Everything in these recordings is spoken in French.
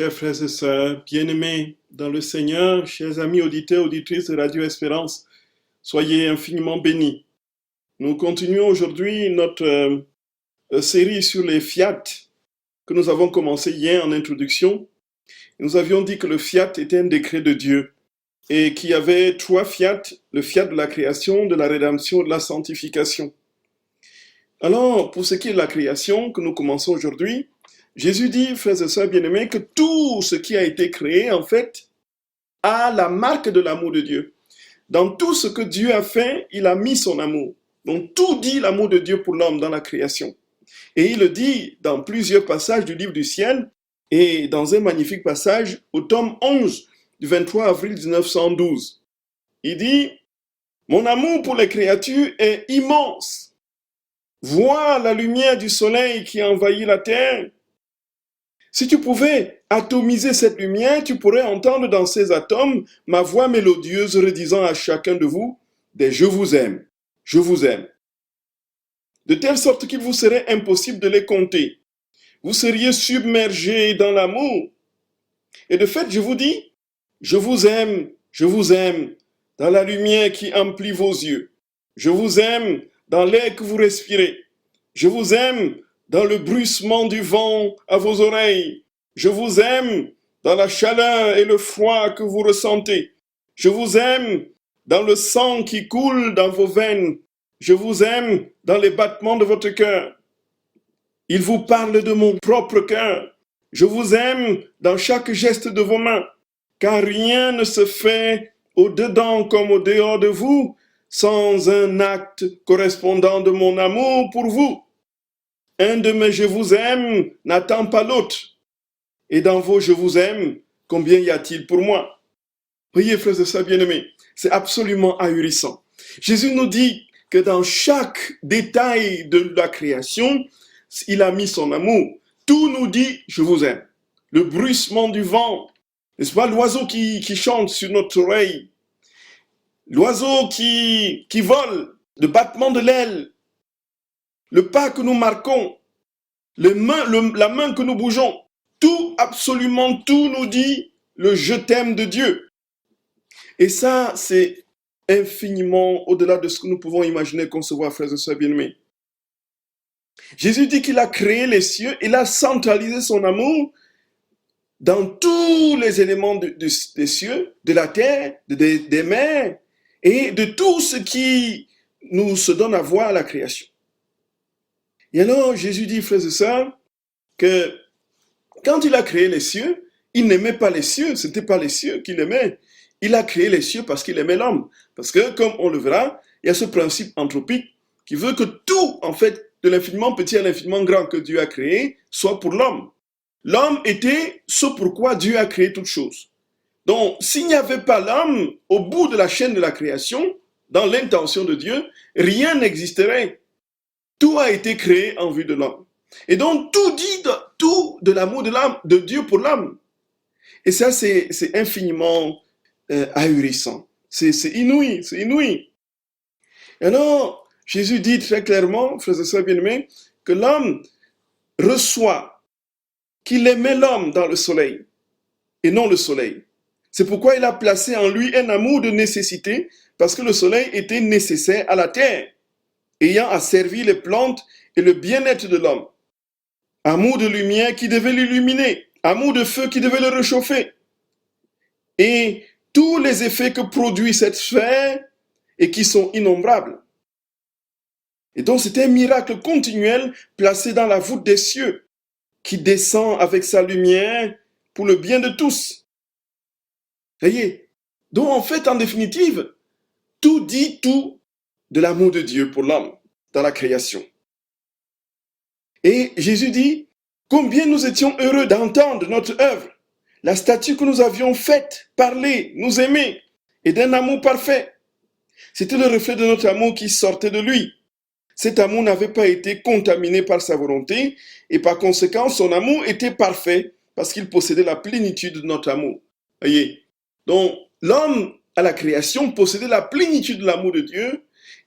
Chers frères et sœurs, bien-aimés dans le Seigneur, chers amis auditeurs, auditrices de Radio Espérance, soyez infiniment bénis. Nous continuons aujourd'hui notre série sur les fiat que nous avons commencé hier en introduction. Nous avions dit que le fiat était un décret de Dieu et qu'il y avait trois fiat, le fiat de la création, de la rédemption et de la sanctification. Alors, pour ce qui est de la création que nous commençons aujourd'hui, Jésus dit, frères et sœurs bien-aimés, que tout ce qui a été créé, en fait, a la marque de l'amour de Dieu. Dans tout ce que Dieu a fait, il a mis son amour. Donc tout dit l'amour de Dieu pour l'homme dans la création. Et il le dit dans plusieurs passages du livre du ciel et dans un magnifique passage au tome 11 du 23 avril 1912. Il dit, « Mon amour pour les créatures est immense. Vois la lumière du soleil qui envahit la terre. Si tu pouvais atomiser cette lumière, tu pourrais entendre dans ces atomes ma voix mélodieuse redisant à chacun de vous des « je vous aime, je vous aime ». De telle sorte qu'il vous serait impossible de les compter. Vous seriez submergés dans l'amour. Et de fait, je vous dis, je vous aime, dans la lumière qui emplit vos yeux. Je vous aime dans l'air que vous respirez. Je vous aime dans le bruissement du vent à vos oreilles. Je vous aime dans la chaleur et le froid que vous ressentez. Je vous aime dans le sang qui coule dans vos veines. Je vous aime dans les battements de votre cœur. Il vous parle de mon propre cœur. Je vous aime dans chaque geste de vos mains, car rien ne se fait au-dedans comme au dehors de vous, sans un acte correspondant de mon amour pour vous. Un de mes « je vous aime » n'attend pas l'autre. Et dans vos « je vous aime », combien y a-t-il pour moi? Voyez, frères et sœurs bien-aimés, c'est absolument ahurissant. Jésus nous dit que dans chaque détail de la création, il a mis son amour. Tout nous dit « je vous aime ». Le bruissement du vent, n'est-ce pas, l'oiseau qui chante sur notre oreille, l'oiseau qui vole, le battement de l'aile, le pas que nous marquons, la main que nous bougeons, tout, absolument tout nous dit le « je t'aime » de Dieu. Et ça, c'est infiniment au-delà de ce que nous pouvons imaginer, concevoir, frères et sœurs bien-aimés. Jésus dit qu'il a créé les cieux, il a centralisé son amour dans tous les éléments des cieux, de la terre, des mers et de tout ce qui nous se donne à voir à la création. Et alors, Jésus dit, frères et sœurs, que quand il a créé les cieux, il n'aimait pas les cieux, ce n'était pas les cieux qu'il aimait. Il a créé les cieux parce qu'il aimait l'homme. Parce que, comme on le verra, il y a ce principe anthropique qui veut que tout, en fait, de l'infiniment petit à l'infiniment grand que Dieu a créé, soit pour l'homme. L'homme était ce pourquoi Dieu a créé toutes choses. Donc, s'il n'y avait pas l'homme, au bout de la chaîne de la création, dans l'intention de Dieu, rien n'existerait. Tout a été créé en vue de l'homme. Et donc, tout dit de l'amour de Dieu pour l'homme. Et ça, c'est infiniment ahurissant. C'est inouï, c'est inouï. Et alors, Jésus dit très clairement, frères et sœurs bien-aimés, que l'homme reçoit qu'il aimait l'homme dans le soleil, et non le soleil. C'est pourquoi il a placé en lui un amour de nécessité, parce que le soleil était nécessaire à la terre, ayant asservi les plantes et le bien-être de l'homme. Amour de lumière qui devait l'illuminer, amour de feu qui devait le réchauffer. Et tous les effets que produit cette sphère et qui sont innombrables. Et donc c'est un miracle continuel placé dans la voûte des cieux qui descend avec sa lumière pour le bien de tous. Voyez? Donc en fait, en définitive, tout dit tout de l'amour de Dieu pour l'homme dans la création. Et Jésus dit, combien nous étions heureux d'entendre notre œuvre, la statue que nous avions faite, parler, nous aimer, et d'un amour parfait. C'était le reflet de notre amour qui sortait de lui. Cet amour n'avait pas été contaminé par sa volonté, et par conséquent, son amour était parfait, parce qu'il possédait la plénitude de notre amour. Voyez? Donc, l'homme à la création possédait la plénitude de l'amour de Dieu,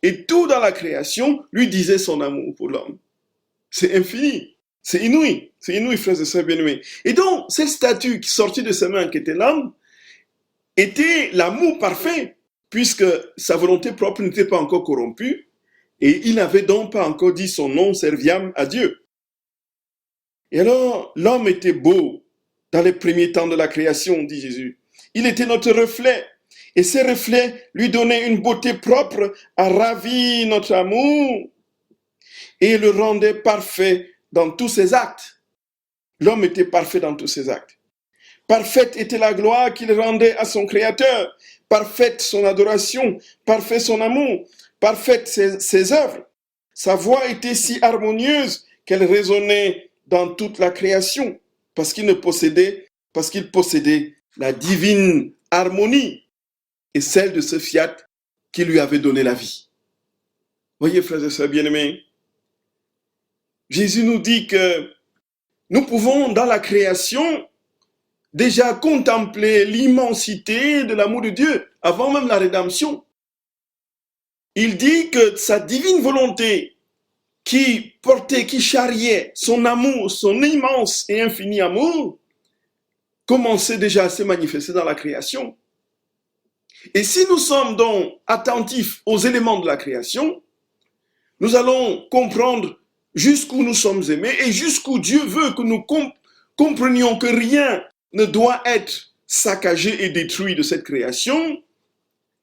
et tout dans la création lui disait son amour pour l'homme. C'est infini. C'est inouï, frères et sœurs bien-aimés. Et donc, cette statue qui sortit de ses mains, qui était l'homme, était l'amour parfait, puisque sa volonté propre n'était pas encore corrompue, et il n'avait donc pas encore dit son nom serviable à Dieu. Et alors, l'homme était beau dans les premiers temps de la création, dit Jésus. Il était notre reflet, et ces reflets lui donnaient une beauté propre à ravir notre amour, et le rendait parfait dans tous ses actes. L'homme était parfait dans tous ses actes. Parfaite était la gloire qu'il rendait à son Créateur, parfaite son adoration, parfait son amour, parfaite ses œuvres. Sa voix était si harmonieuse qu'elle résonnait dans toute la création, parce qu'il possédait la divine harmonie et celle de ce fiat qui lui avait donné la vie. Voyez, frères et sœurs bien-aimés, Jésus nous dit que nous pouvons, dans la création, déjà contempler l'immensité de l'amour de Dieu, avant même la rédemption. Il dit que sa divine volonté, qui charriait son amour, son immense et infini amour, commençait déjà à se manifester dans la création. Et si nous sommes donc attentifs aux éléments de la création, nous allons comprendre jusqu'où nous sommes aimés et jusqu'où Dieu veut que nous comprenions que rien ne doit être saccagé et détruit de cette création,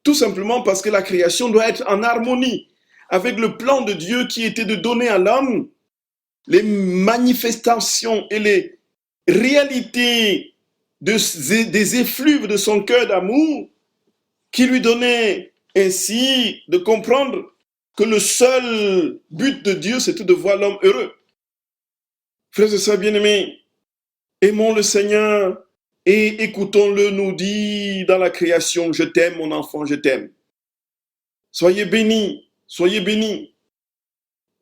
tout simplement parce que la création doit être en harmonie avec le plan de Dieu qui était de donner à l'homme les manifestations et les réalités des effluves de son cœur d'amour, qui lui donnait ainsi de comprendre que le seul but de Dieu, c'était de voir l'homme heureux. Frères et sœurs bien-aimés, aimons le Seigneur et écoutons-le nous dire dans la création, je t'aime mon enfant, je t'aime. Soyez bénis, soyez bénis.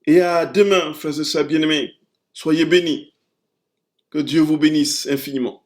Et à demain, frères et sœurs bien-aimés, soyez bénis. Que Dieu vous bénisse infiniment.